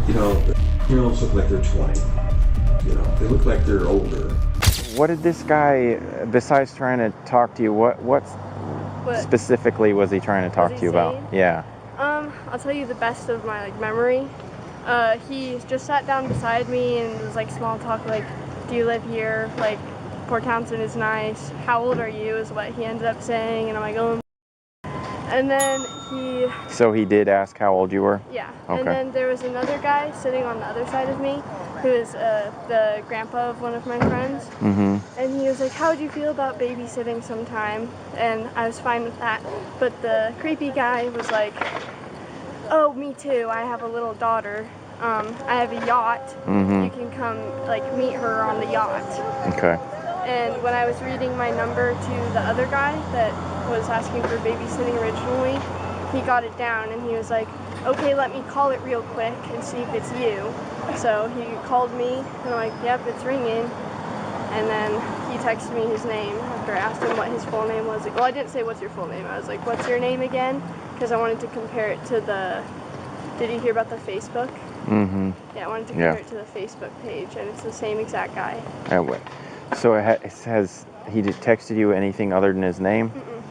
You know, the girls look like they're 20. You know, they look like they're older. What did this guy, besides trying to talk to you, what specifically was he trying to talk to you about? Yeah. I'll tell you the best of my memory. He just sat down beside me and was like small talk, like, do you live here? Like, Port Townsend is nice. How old are you? Is what he ended up saying, and I'm like, oh. And then he... So he did ask how old you were? Yeah. Okay. And then there was another guy sitting on the other side of me who is the grandpa of one of my friends. Mm-hmm. And he was like, how would you feel about babysitting sometime? And I was fine with that. But the creepy guy was like, oh, me too. I have a little daughter. I have a yacht. Mm-hmm. You can come meet her on the yacht. Okay. And when I was reading my number to the other guy that was asking for babysitting originally, he got it down and he was like, okay, let me call it real quick and see if it's you. So he called me and I'm like, yep, it's ringing. And then he texted me his name after I asked him what his full name was. Well, I didn't say what's your full name. I was like, what's your name again? Because I wanted to compare it to the, did you hear about the Facebook? Mm-hmm. Yeah, I wanted to compare it to the Facebook page, and it's the same exact guy. So it has he just texted you anything other than his name? Mm-mm.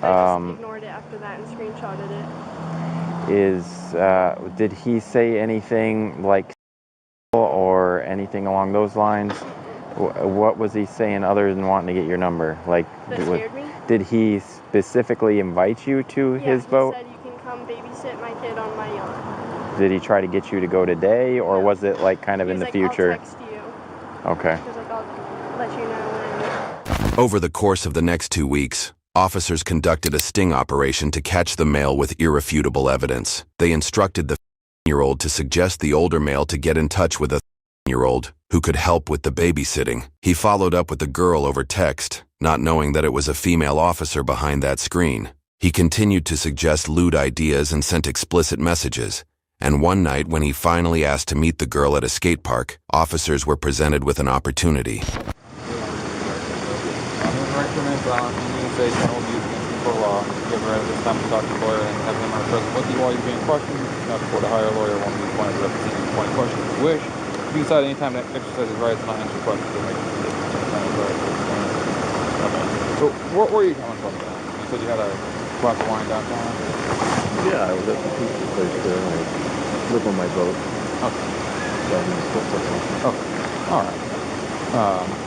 I just ignored it after that and screenshotted it. Did he say anything like or anything along those lines? What was he saying other than wanting to get your number? Like, that scared me? Did he specifically invite you to his boat? Yeah, he said you can come babysit my kid on my yacht. Did he try to get you to go today, or was it like kind of in the future? I'll text you. Okay. He was like, I'll let you know when. Over the course of the next 2 weeks, officers conducted a sting operation to catch the male with irrefutable evidence. They instructed the 15-year-old to suggest the older male to get in touch with a 13-year-old who could help with the babysitting. He followed up with the girl over text, not knowing that it was a female officer behind that screen. He continued to suggest lewd ideas and sent explicit messages. And one night, when he finally asked to meet the girl at a skate park, officers were presented with an opportunity. You can decide anytime to exercise his rights and not answer questions or make So where are you coming from? You said you had a glass of wine downtown? Yeah, I was at the pizza place there. I live on my boat. Okay. Okay. All right.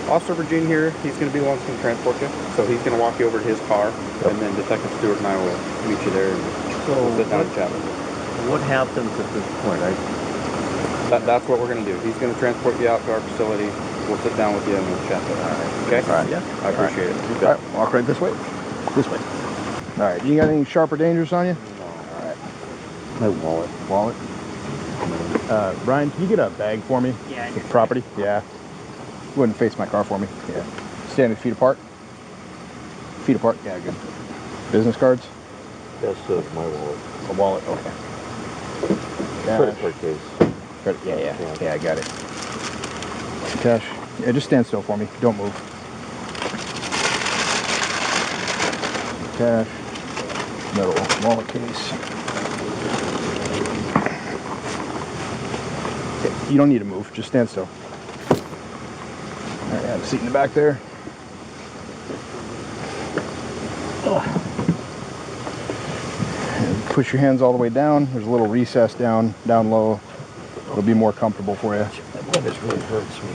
Officer Virginia here, he's going to be the one that's going to transport you. So he's going to walk you over to his car, and then Detective Stewart and I will meet you there and we'll sit down and chat with you. What happens at this point? That's what we're going to do. He's going to transport you out to our facility. We'll sit down with you and we'll chat. Okay? All right. Yeah. I appreciate it. All right. Walk right this way. This way. All right. You got any sharp or dangerous on you? No. All right. My wallet. Wallet. Brian, can you get a bag for me? Yeah. With property? Yeah. Go ahead and face my car for me. Yeah. Standing feet apart. Feet apart. Yeah, good. Business cards? That's my wallet. A wallet. Okay. Credit card case. Credit. Yeah, I got it. Cash. Yeah, just stand still for me. Don't move. Cash. Metal wallet case. Okay, you don't need to move. Just stand still. All right, have a seat in the back there. And push your hands all the way down. There's a little recess down low. It'll be more comfortable for you. That just really hurts me.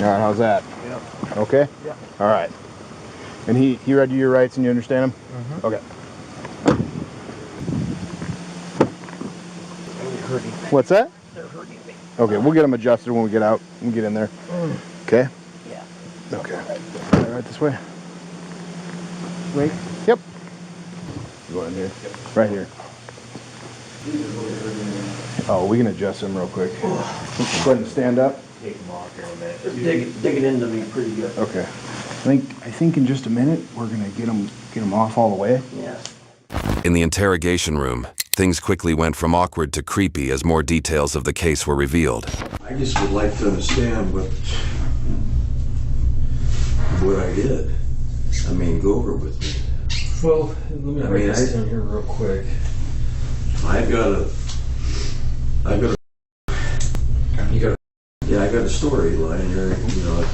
All right, how's that? Yeah. Okay? Yeah. All right. And he read you your rights and you understand them? Mm-hmm. Okay. They're hurting. What's that? They're hurting me. Okay, we'll get them adjusted when we get out and get in there. Okay? Yeah. Okay. All right, this way. Wait. Yep. You go in here. Right here. Oh, we can adjust them real quick. Go ahead and stand up. Take them off here in a minute. They're digging into me pretty good. Okay. I think in just a minute we're gonna get them off all the way. Yeah. In the interrogation room, things quickly went from awkward to creepy as more details of the case were revealed. I just would like to understand what I did. I mean, go over with me. Well, let me break this down here real quick. I've got a Yeah, I got a storyline here. You know,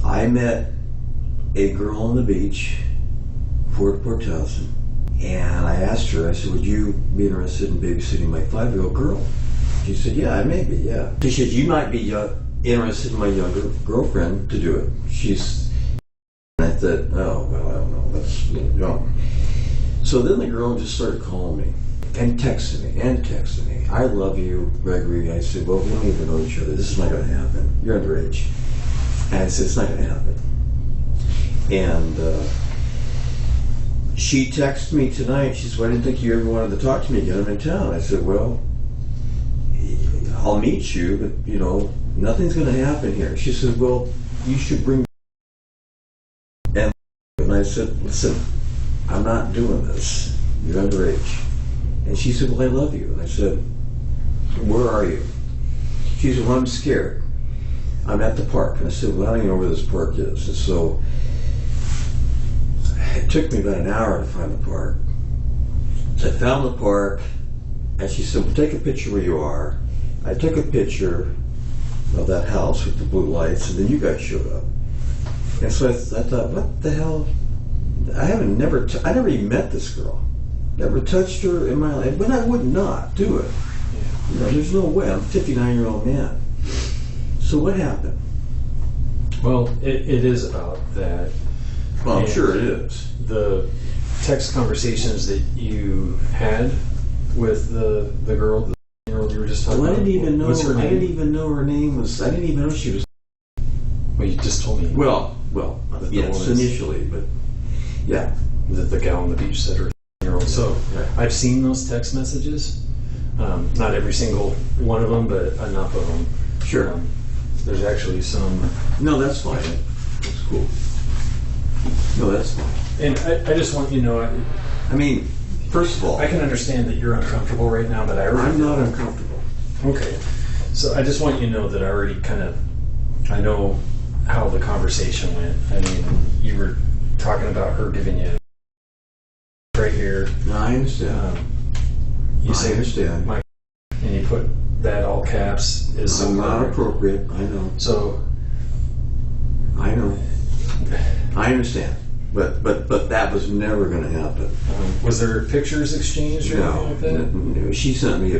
I met a girl on the beach, Port Townsend, and I asked her, I said, would you be interested in babysitting my 5-year-old girl? She said, yeah, I may be, yeah. She said, you might be interested in my younger girlfriend to do it. And I thought, oh, well, I don't know, let's, you know. So then the girl just started calling me and texting me. I love you, Gregory. I said, well, we don't even know each other. This is not going to happen. You're underage. And I said, it's not going to happen. And she texted me tonight. She said, well, I didn't think you ever wanted to talk to me again. I'm in town. I said, well, I'll meet you, but, you know, nothing's going to happen here. She said, well, you should bring. And I said, listen, I'm not doing this. You're underage. And she said, well, I love you. And I said, where are you? She said, well, I'm scared. I'm at the park. And I said, well, I don't even know where this park is. And so it took me about an hour to find the park. So I found the park, and she said, well, take a picture where you are. I took a picture of that house with the blue lights, and then you guys showed up. And so I thought, what the hell? I never even met this girl. Never touched her in my life, but I would not do it. You know, there's no way. I'm a 59-year-old man. So what happened? Well, it is about that. Well, I'm And sure it is. The text conversations that you had with the girl, the girl you were just talking Well, I about. didn't even know. What's her name? I didn't even know her name was. I didn't even know she was. Well, you just told me. Well, The yes, one is- initially, but yeah. That the gal on the beach said her year-old. So Right. I've seen those text messages. Not every single one of them, but enough of them. Sure. There's actually some. No, that's fine. That's cool. No, that's fine. And I just want you to know, I mean, first of all, I can understand that you're uncomfortable right now, but I already I'm not uncomfortable. Okay. So I just want you to know that I already I know how the conversation went. I mean, you were talking about her giving you right here. No, I understand. You I say understand. my, and you put that all caps is so I'm not hard. appropriate. I know. So I know. I understand. But that was never going to happen. Was there pictures exchanged or anything like that? No. She sent me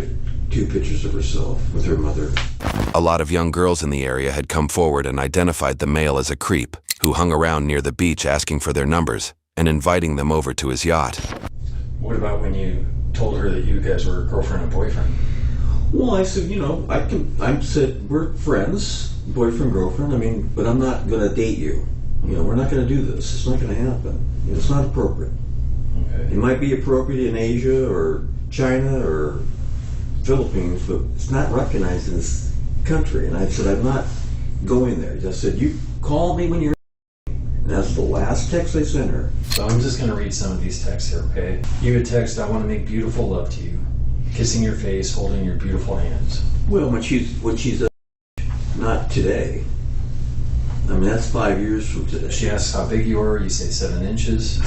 2 pictures of herself with her mother. A lot of young girls in the area had come forward and identified the male as a creep who hung around near the beach asking for their numbers and inviting them over to his yacht. What about when you told her that you guys were girlfriend and boyfriend? Well, I said, you know, I said we're friends, boyfriend, girlfriend. I mean, but I'm not going to date you. You know, we're not going to do this. It's not going to happen. You know, it's not appropriate. Okay. It might be appropriate in Asia or China or Philippines, but it's not recognized in this country. And I said, I'm not going there. I said, you call me when you're. And that's the last text I sent her. So I'm just going to read some of these texts here, okay? You would text, I want to make beautiful love to you, kissing your face, holding your beautiful hands. Well, when she's not today. I mean, that's 5 years from today. She asks how big you are, you say 7 inches.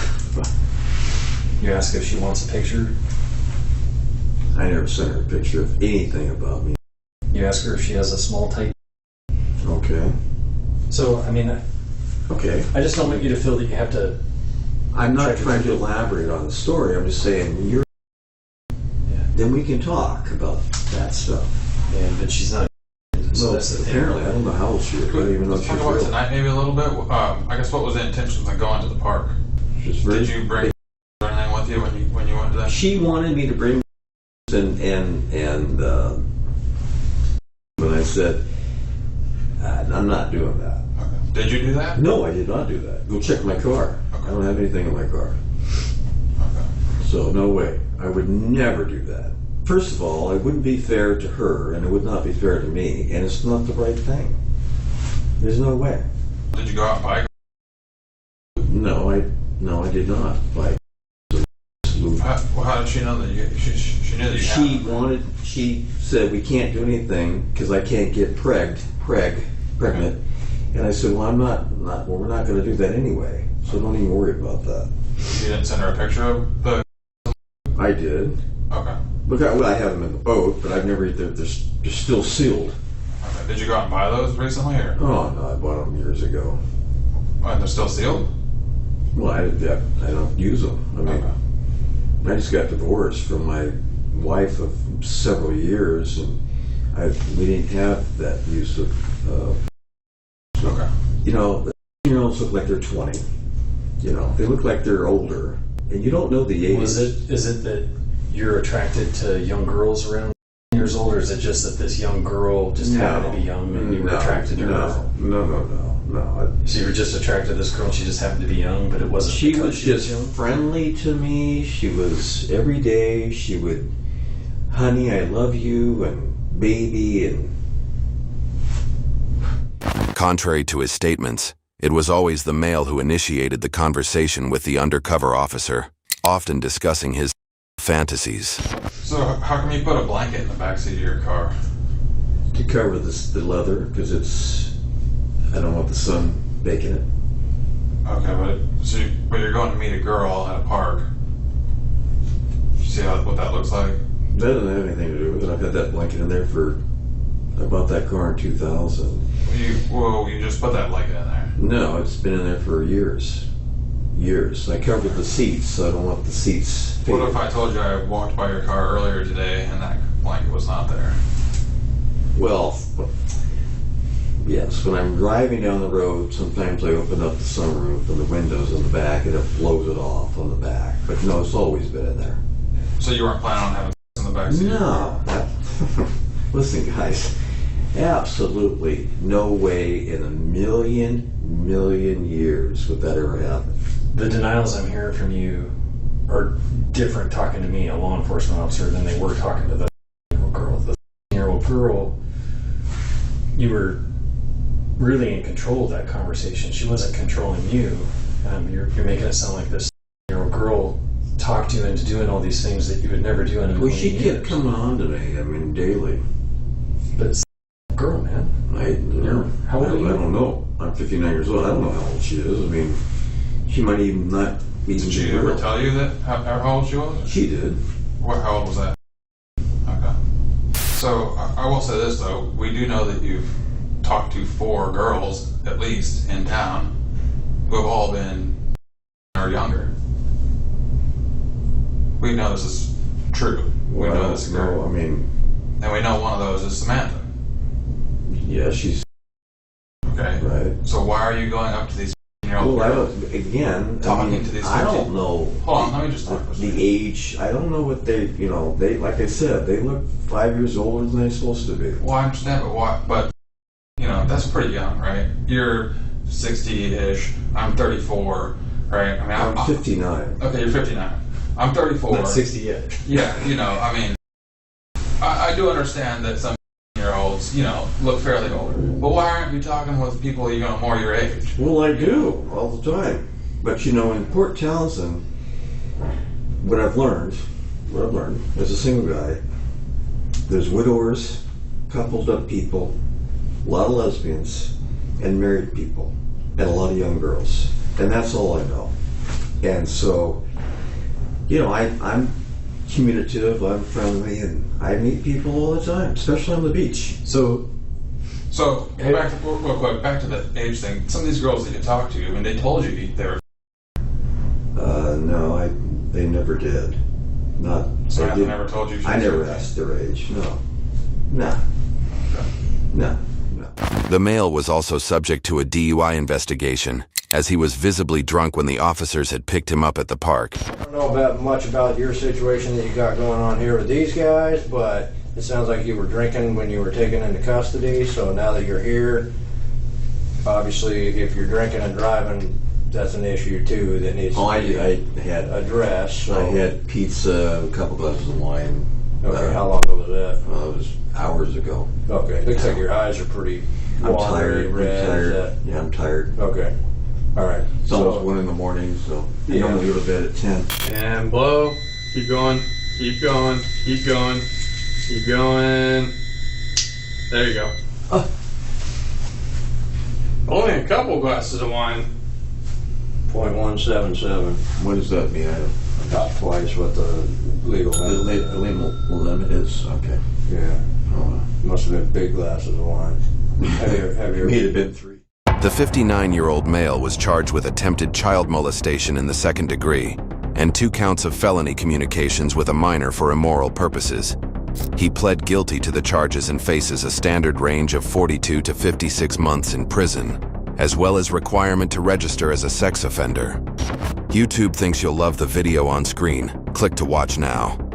You ask if she wants a picture. I never sent her a picture of anything about me. You ask her if she has a small, tight. Okay. So, I mean, Okay. I just don't want you to feel that you have to. I'm not Check it trying out. to elaborate on the story. I'm just saying, when you're. Yeah. Then we can talk about that stuff. Yeah, but she's not. So Well, that's the thing. apparently, I don't know how old she is. I don't even know if Let's she's talk about real. tonight maybe a little bit. I guess what was the intentions of going to the park? She's very- Did you bring anything with you when you went to that? She wanted me to bring and when I said, I'm not doing that. Okay. Did you do that? No, I did not do that. Go check my car. I don't have anything in my car. Okay. So no way. I would never do that. First of all, it wouldn't be fair to her, and it would not be fair to me, and it's not the right thing. There's no way. Did you go out and buy? No, I did not. Like, How did she know that she knew that you had? She said we can't do anything because I can't get pregnant. And I said, well, we're not going to do that anyway. So don't even worry about that. You didn't send her a picture of the. I did. Okay. Look, I have them in the boat, but I've never. They're still sealed. Okay. Did you go out and buy those recently, or? Oh no, I bought them years ago. And they're still sealed? Well, I don't use them. I mean, Okay. I just got divorced from my wife of several years, and we didn't have that use of. Okay. You know, the 16-year-olds look like they're 20. You know, they look like they're older, and you don't know the age. Is it that you're attracted to young girls around years old, or is it just that this young girl just happened to be young and you were attracted to her? No. So you were just attracted to this girl and she just happened to be young, but it wasn't She because was she was just young? friendly to me. She was every day. She would, honey, I love you, and baby, and. Contrary to his statements, it was always the male who initiated the conversation with the undercover officer, often discussing his fantasies. So how come you put a blanket in the backseat of your car? To cover the leather, because I don't want the sun baking it. Okay, but you're going to meet a girl at a park. You see what that looks like? That doesn't have anything to do with it. I've had that blanket in there I bought that car in 2000. You just put that blanket in there. No, it's been in there for years. I covered the seats, so I don't want the seats faded. What if I told you I walked by your car earlier today and that blanket was not there? Well, yes, when I'm driving down the road, sometimes I open up the sunroof and the windows in the back, and it blows it off on the back. But no, it's always been in there. So you weren't planning on having in the backseat? No. Listen, guys, absolutely no way in a million years would that ever happen. The denials I'm hearing from you are different talking to me, a law enforcement officer, than they were talking to the girl. The 16-year-old girl, you were really in control of that conversation. She wasn't controlling you. You're making it sound like this 16-year-old girl talked you into doing all these things that you would never do in a million Well, she years. kept coming on to me, daily. But it's a girl, man. How old are you? I don't know. I'm 59 years old. I don't know how old she is. I mean, she might even not be. Did she ever tell you that how old she was? She did. How old was that? Okay. So I will say this though, we do know that you've talked to 4 girls at least in town who have all been or younger. We know this is true. We know this is no, I mean, and we know one of those is Samantha. yeah, she's Okay. right. So why are you going up to these 15-year-old Well, girls? Talking to these I 15 don't know. Hold on, let me just talk for a second. The age. I don't know what they. They like I said, they look 5 years older than they're supposed to be. Well, I understand, but why? But that's pretty young, right? You're 60-ish. I'm 34, right? I mean, I'm 59. Okay, you're 59. I'm 34. Not 60 yet. Yeah, I mean, I do understand that some year-olds, look fairly older. But why aren't you talking with people, more your age? Well, I do all the time. But in Port Townsend, what I've learned as a single guy, there's widowers, coupled up people, a lot of lesbians, and married people, and a lot of young girls. And that's all I know. And so, I'm communicative, I'm friendly, and I meet people all the time, especially on the beach. So real quick, back to the age thing. Some of these girls that you talk to, I mean, they told you they were. No, they never did. Not. Samantha never told you. I never asked their age. No. The male was also subject to a DUI investigation, as he was visibly drunk when the officers had picked him up at the park. I don't know much about your situation that you got going on here with these guys, but it sounds like you were drinking when you were taken into custody, so now that you're here, obviously if you're drinking and driving, that's an issue too that needs to be addressed. So. I had pizza, a couple glasses of wine. Okay, how long ago was that? It was hours ago. Okay, looks like your eyes are pretty watery, red. Yeah, I'm tired. Okay, all right. It's almost 1 in the morning, so I normally go to bed at 10. And blow. Keep going. Keep going. Keep going. Keep going. There you go. Only a couple glasses of wine. 0.177. What does that mean? About twice what the legal The legal limit is? Okay. Yeah. Oh, Must have been big glasses of wine. Have you May have been 3. The 59-year-old male was charged with attempted child molestation in the 2nd degree and 2 counts of felony communications with a minor for immoral purposes. He pled guilty to the charges and faces a standard range of 42 to 56 months in prison, as well as requirement to register as a sex offender. YouTube thinks you'll love the video on screen. Click to watch now.